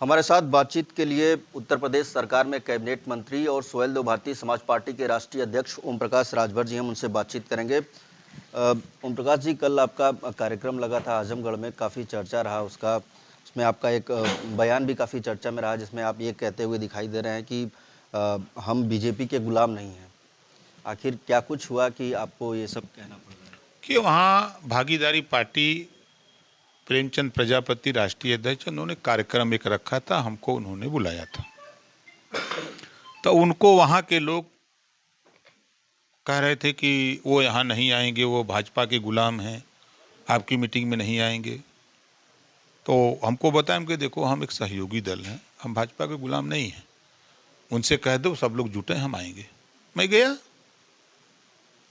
हमारे साथ बातचीत के लिए उत्तर प्रदेश सरकार में कैबिनेट मंत्री और सोहेलदेव भारतीय समाज पार्टी के राष्ट्रीय अध्यक्ष ओम प्रकाश राजभर जी हम उनसे बातचीत करेंगे। ओम प्रकाश जी, कल आपका कार्यक्रम लगा था आजमगढ़ में, काफ़ी चर्चा रहा उसका। उसमें आपका एक बयान भी काफ़ी चर्चा में रहा, जिसमें आप ये कहते हुए दिखाई दे रहे हैं कि हम बीजेपी के गुलाम नहीं हैं। आखिर क्या कुछ हुआ कि आपको ये सब कहना पड़ रहा है? कि वहाँ भागीदारी पार्टी प्रेमचंद प्रजापति राष्ट्रीय अध्यक्ष, उन्होंने कार्यक्रम एक रखा था, हमको उन्होंने बुलाया था। तो उनको वहाँ के लोग कह रहे थे कि वो यहाँ नहीं आएंगे, वो भाजपा के गुलाम हैं, आपकी मीटिंग में नहीं आएंगे। तो हमको बताया कि देखो, हम एक सहयोगी दल हैं, हम भाजपा के गुलाम नहीं हैं, उनसे कह दो सब लोग जुटे, हम आएंगे। मैं गया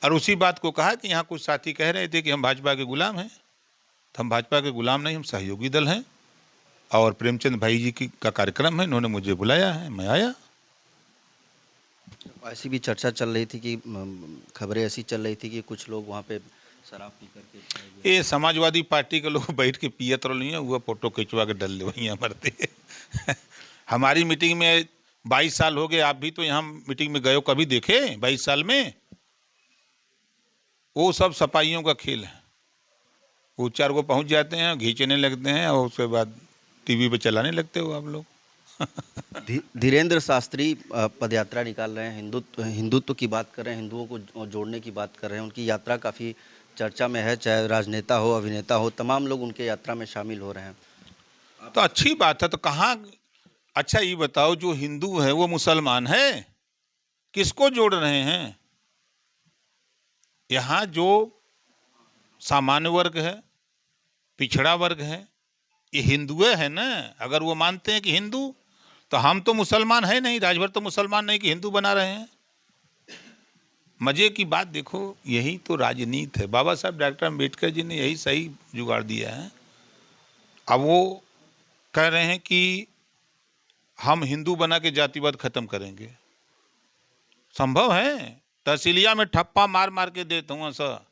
और उसी बात को कहा कि यहाँ कुछ साथी कह रहे थे कि हम भाजपा के गुलाम हैं। तो हम भाजपा के गुलाम नहीं, हम सहयोगी दल हैं, और प्रेमचंद भाई जी का कार्यक्रम है, इन्होंने मुझे बुलाया है, मैं आया। ऐसी भी चर्चा चल रही थी कि खबरें ऐसी चल रही थी कि कुछ लोग वहाँ पे शराब पी करके ये समाजवादी पार्टी के लोग बैठ के पियत रही है, वो फोटो खिंचवा के डल वहीं मरते हमारी मीटिंग में 22 साल हो गए, आप भी तो यहाँ मीटिंग में गए हो, कभी देखे 22 साल में? वो सब सपाइयों का खेल है। वो 4 को पहुँच जाते हैं, खींचने लगते हैं, और उसके बाद टीवी पे चलाने लगते हो आप लोग धीरेन्द्र शास्त्री पदयात्रा निकाल रहे हैं, हिंदुत्व की बात कर रहे हैं, हिंदुओं को जोड़ने की बात कर रहे हैं। उनकी यात्रा काफ़ी चर्चा में है, चाहे राजनेता हो, अभिनेता हो, तमाम लोग उनके यात्रा में शामिल हो रहे हैं। तो अच्छी बात है। तो कहाँ, अच्छा ये बताओ, जो हिंदू है वो मुसलमान है? किसको जोड़ रहे हैं? यहाँ जो सामान्य वर्ग है, पिछड़ा वर्ग है, ये हिंदुए है ना। अगर वो मानते हैं कि हिंदू, तो हम तो मुसलमान है नहीं, राजभर तो मुसलमान नहीं कि हिंदू बना रहे हैं। मजे की बात देखो, यही तो राजनीति है। बाबा साहब डॉक्टर अम्बेडकर जी ने यही सही जुगाड़ दिया है। अब वो कह रहे हैं कि हम हिंदू बना के जातिवाद खत्म करेंगे। संभव है? तहसीलिया में ठप्पा मार मार के देता हूँ, सर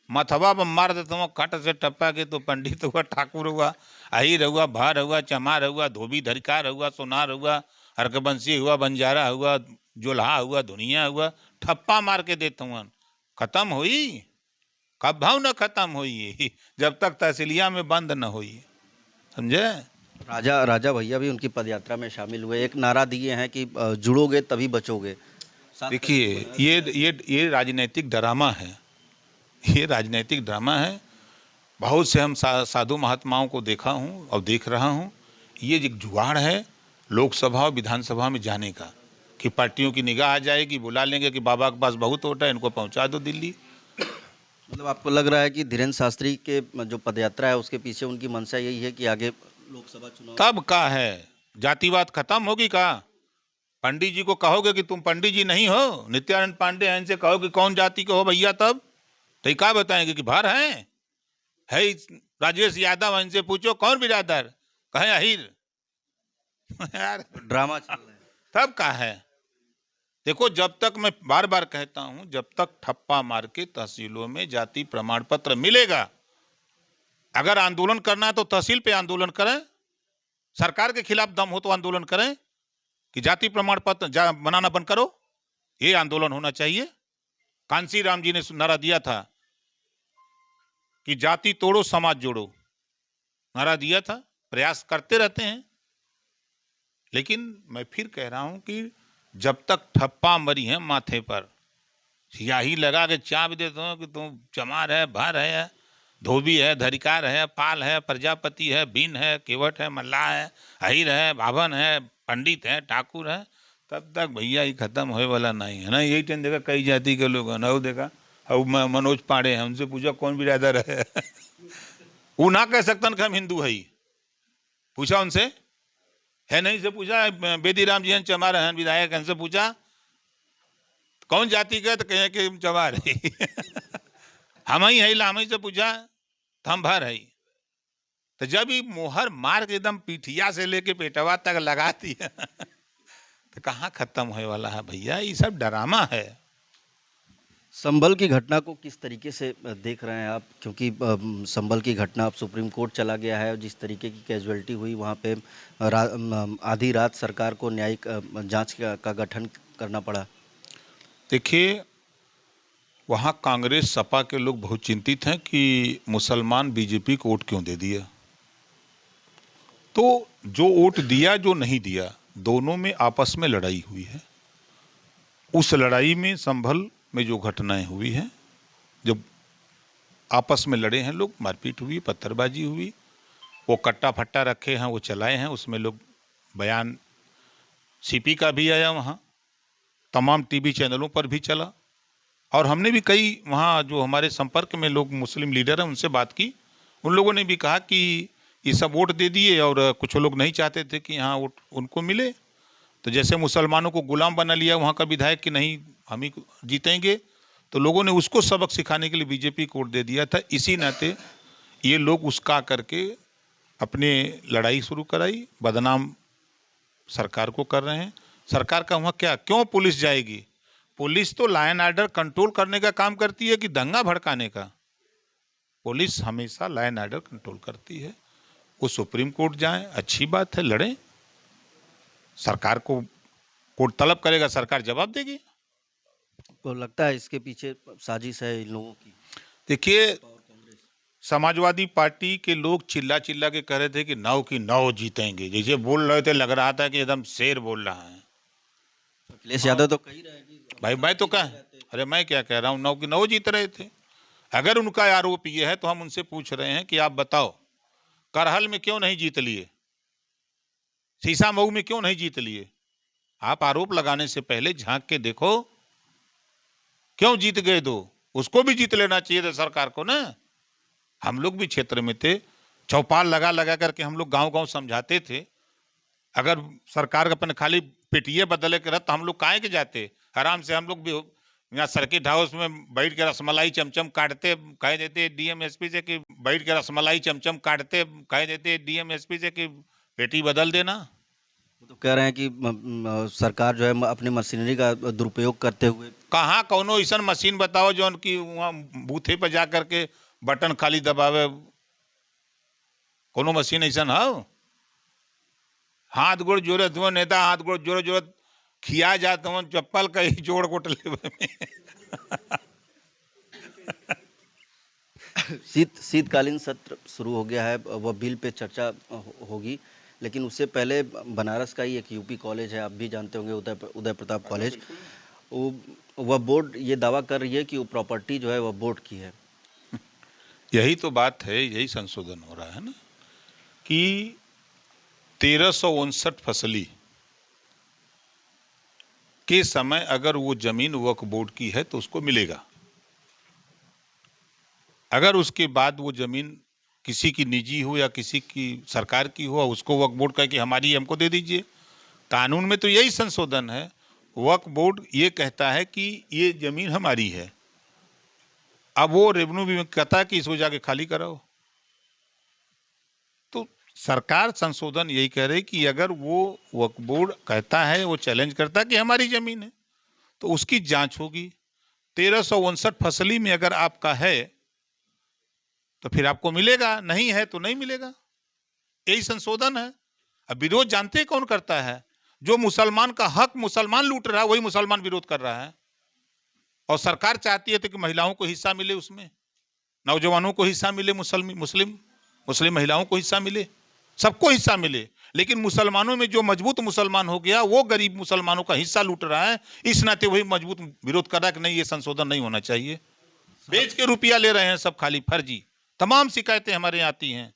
मथवा पर मार देता हूँ खट से टप्पा के, तो पंडित हुआ, ठाकुर हुआ, अहिर हुआ, भार हुआ, चमार हुआ, धोबी धरिकार हुआ, सोनार हुआ, हरकबंसी हुआ, बंजारा हुआ, जोल्हा हुआ, दुनिया हुआ, ठप्पा मार के देता हूँ। खत्म हुई? कब भाव न खत्म हुई जब तक तहसीलिया में बंद न हुई। समझे? राजा भैया भी उनकी पदयात्रा में शामिल हुए, एक नारा दिए हैं कि जुड़ोगे तभी बचोगे। देखिए, ये राजनीतिक ड्रामा है, ये राजनीतिक ड्रामा है। बहुत से हम साधु महात्माओं को देखा हूँ और देख रहा हूँ। ये एक जुगाड़ है लोकसभा और विधानसभा में जाने का, कि पार्टियों की निगाह आ जाएगी, बुला लेंगे कि बाबा के पास बहुत वोट है, इनको पहुंचा दो दिल्ली। मतलब आपको लग रहा है कि धीरेन्द्र शास्त्री के जो पदयात्रा है उसके पीछे उनकी मंशा यही है कि आगे लोकसभा चुनाव तब का है जातिवाद खत्म होगी का? पंडित जी को कहोगे कि तुम पंडित जी नहीं हो, नित्यानंद पांडे हैं, इनसे कहो कि कौन जाति के हो भैया, तब तो क्या बताएंगे कि भार है राजेश यादव, इनसे पूछो कौन बिरादर, कहे अहिर यार ड्रामा चल रहा है। तब का है? देखो, जब तक, मैं बार बार कहता हूं, जब तक ठप्पा मार के तहसीलों में जाति प्रमाण पत्र मिलेगा, अगर आंदोलन करना है तो तहसील पे आंदोलन करें, सरकार के खिलाफ दम हो तो आंदोलन करें कि जाति प्रमाण पत्र बनाना बंद करो, ये आंदोलन होना चाहिए। कांसी राम जी ने नारा दिया था कि जाति तोड़ो समाज जोड़ो, नारा दिया था। प्रयास करते रहते हैं, लेकिन मैं फिर कह रहा हूं कि जब तक ठप्पा मरी है माथे पर, स्याही लगा के चाप देते हो कि तुम चमार है, भार है, धोबी है, धरिकार है, पाल है, प्रजापति है, बीन है, केवट है, मल्लाह है, अहिर है, बाभन है, पंडित है, ठाकुर है, तब तक भैया ये खत्म होए वाला नहीं है ना। यही टाइम देखा कई जाति के लोग हैं ना, वो देखा अब मनोज पांडे हैं, उनसे पूछा कौन बिरादर है वो ना कह सकता कि हम हिंदू है, पूछा उनसे, है नहीं से पूछा, बेदीराम जी हैं, चमार हैं विधायक, इनसे पूछा कौन जाति का, तो कहें कि चमार है हम ही है, हम ही से पूछा तो हम भर है। तो जब ये मोहर मार के एकदम पीठिया से लेके पेटवा तक लगाती है तो कहाँ खत्म होने वाला है भैया? ये सब ड्रामा है, संभल की घटना को किस तरीके से देख रहे हैं आप? क्योंकि संभल की घटना अब सुप्रीम कोर्ट चला गया है और जिस तरीके की कैजुअल्टी हुई वहाँ पे आधी रात सरकार को न्यायिक जांच का गठन करना पड़ा। देखिए, वहाँ कांग्रेस सपा के लोग बहुत चिंतित हैं कि मुसलमान बीजेपी को वोट क्यों दे दिया। तो जो वोट दिया जो नहीं दिया, दोनों में आपस में लड़ाई हुई है। उस लड़ाई में संभल में जो घटनाएं हुई हैं, जब आपस में लड़े हैं लोग, मारपीट हुई, पत्थरबाजी हुई, वो कट्टा फट्टा रखे हैं वो चलाए हैं, उसमें लोग बयान सीपी का भी आया, वहाँ तमाम टीवी चैनलों पर भी चला, और हमने भी कई वहाँ जो हमारे संपर्क में लोग मुस्लिम लीडर हैं उनसे बात की। उन लोगों ने भी कहा कि ये सब वोट दे दिए और कुछ लोग नहीं चाहते थे कि यहाँ वोट उनको मिले, तो जैसे मुसलमानों को गुलाम बना लिया वहाँ का विधायक कि नहीं हम ही जीतेंगे, तो लोगों ने उसको सबक सिखाने के लिए बीजेपी को वोट दे दिया था। इसी नाते ये लोग उसका करके अपने लड़ाई शुरू कराई, बदनाम सरकार को कर रहे हैं। सरकार का वहाँ क्या, क्यों पुलिस जाएगी? पुलिस तो लॉ एंड ऑर्डर कंट्रोल करने का काम करती है कि दंगा भड़काने का? पुलिस हमेशा लॉ एंड ऑर्डर कंट्रोल करती है। वो सुप्रीम कोर्ट जाए, अच्छी बात है, लड़ें, सरकार को कोर्ट तलब करेगा, सरकार जवाब देगी। को लगता है इसके पीछे साजिश है इन लोगों की? देखिए, समाजवादी पार्टी के लोग चिल्ला चिल्ला के कह रहे थे कि 9 की 9 जीतेंगे, जैसे बोल रहे थे, लग रहा था कि एकदम शेर बोल रहा है। अखिलेश यादव तो कही रहे कि भाई मैं तो कह, अरे मैं क्या कह रहा हूँ, 9 की 9 जीत रहे थे। अगर उनका आरोप ये है तो हम उनसे पूछ रहे हैं कि आप बताओ, करहल में क्यों नहीं जीत लिए, शीशा मऊ में क्यों नहीं जीत लिए? आप आरोप लगाने से पहले झांक के देखो, क्यों जीत गए दो? उसको भी जीत लेना चाहिए था सरकार को ना। हम लोग भी क्षेत्र में थे, चौपाल लगा लगा करके हम लोग गांव गांव समझाते थे। अगर सरकार अपने खाली पेटिये बदले के रह तो हम लोग काहे के जाते, आराम से हम लोग भी यहाँ सर्किट हाउस में बैठ के रसमलाई चमचम काटते, कह देते डीएम एसपी से कि बैठ के रसमलाई चमचम काटते, कह देते डीएम एसपी से कि पेटी बदल देना। वो तो कह रहे हैं कि सरकार जो है अपनी मशीनरी का दुरुपयोग करते हुए। कहाँ कौनो ऐसा मशीन बताओ जो उनकी वहाँ बूथे पर जा करके बटन खाली दबावे, कोनो मशीन ऐसा हो? हाथ गोड़ जोड़त हुआ नेता, हाथ गोड़ जोड़ जोड़ खिया जाते हो चप्पल का ही जोड़ गोट लेवे में। शीतकालीन सत्र शुरू हो गया है, वह बिल पे चर्चा होगी, लेकिन उससे पहले बनारस का ही एक यूपी कॉलेज है, आप भी जानते होंगे, उदय प्रताप कॉलेज, वह बोर्ड ये दावा कर रही है कि वो प्रॉपर्टी जो है वह बोर्ड की है। यही तो बात है, यही संशोधन हो रहा है ना कि 1359 फसली के समय अगर वो जमीन वक्फ बोर्ड की है तो उसको मिलेगा। अगर उसके बाद वो जमीन किसी की निजी हो या किसी की सरकार की हो, उसको वक्फ बोर्ड कह कि हमारी हमको दे दीजिए। कानून में तो यही संशोधन है। वक्फ बोर्ड ये कहता है कि ये जमीन हमारी है, अब वो रेवेन्यू भी कहता है कि इसको जाके खाली कराओ। तो सरकार संशोधन यही कह रही कि अगर वो वक्फ बोर्ड कहता है, वो चैलेंज करता है कि हमारी जमीन है, तो उसकी जांच होगी। 1359 फसली में अगर आपका है तो फिर आपको मिलेगा, नहीं है तो नहीं मिलेगा। यही संशोधन है। अब विरोध जानते कौन करता है? जो मुसलमान का हक मुसलमान लूट रहा है वही मुसलमान विरोध कर रहा है। और सरकार चाहती है तो कि महिलाओं को हिस्सा मिले, उसमें नौजवानों को हिस्सा मिले, मुस्लिम महिलाओं को हिस्सा मिले, सबको हिस्सा मिले। लेकिन मुसलमानों में जो मजबूत मुसलमान हो गया वो गरीब मुसलमानों का हिस्सा लूट रहा है। इस नाते वही मजबूत विरोध कर रहा है कि नहीं, ये संशोधन नहीं होना चाहिए। बेच के रुपया ले रहे हैं सब, खाली फर्जी। तमाम शिकायतें हमारे यहाँ आती हैं।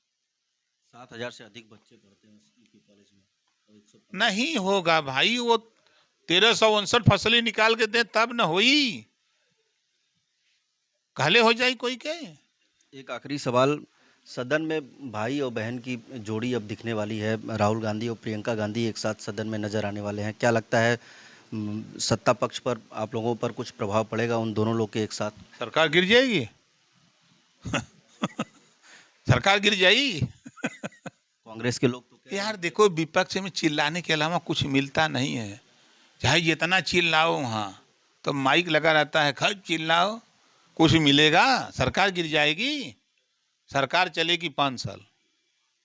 7,000 से अधिक बच्चे पढ़ते हैं यूपी कॉलेज में। नहीं होगा भाई, वो 1359 फसली निकाल के दे तब न होई, कहले हो जाए कोई के। एक आखिरी सवाल, सदन में भाई और बहन की जोड़ी अब दिखने वाली है, राहुल गांधी और प्रियंका गांधी एक साथ सदन में नजर आने वाले हैं, क्या लगता है सत्ता पक्ष पर आप लोगों पर कुछ प्रभाव पड़ेगा उन दोनों लोग के एक साथ? सरकार गिर जाएगी। सरकार गिर जाएगी। कांग्रेस के लोग तो यार देखो, विपक्ष में चिल्लाने के अलावा कुछ मिलता नहीं है। चाहे जितना चिल्लाओ वहाँ, तो माइक लगा रहता है, खर्च चिल्लाओ, कुछ मिलेगा? सरकार गिर जाएगी, सरकार चलेगी 5 साल।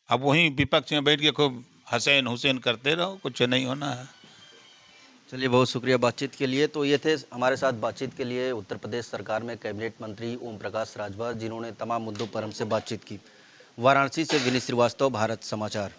अब वहीं विपक्ष में बैठ के खूब हसैन हुसैन करते रहो, कुछ नहीं होना है। चलिए, बहुत शुक्रिया बातचीत के लिए। तो ये थे हमारे साथ बातचीत के लिए उत्तर प्रदेश सरकार में कैबिनेट मंत्री ओम प्रकाश राजभर, जिन्होंने तमाम मुद्दों पर हमसे बातचीत की। वाराणसी से विनीत श्रीवास्तव, भारत समाचार।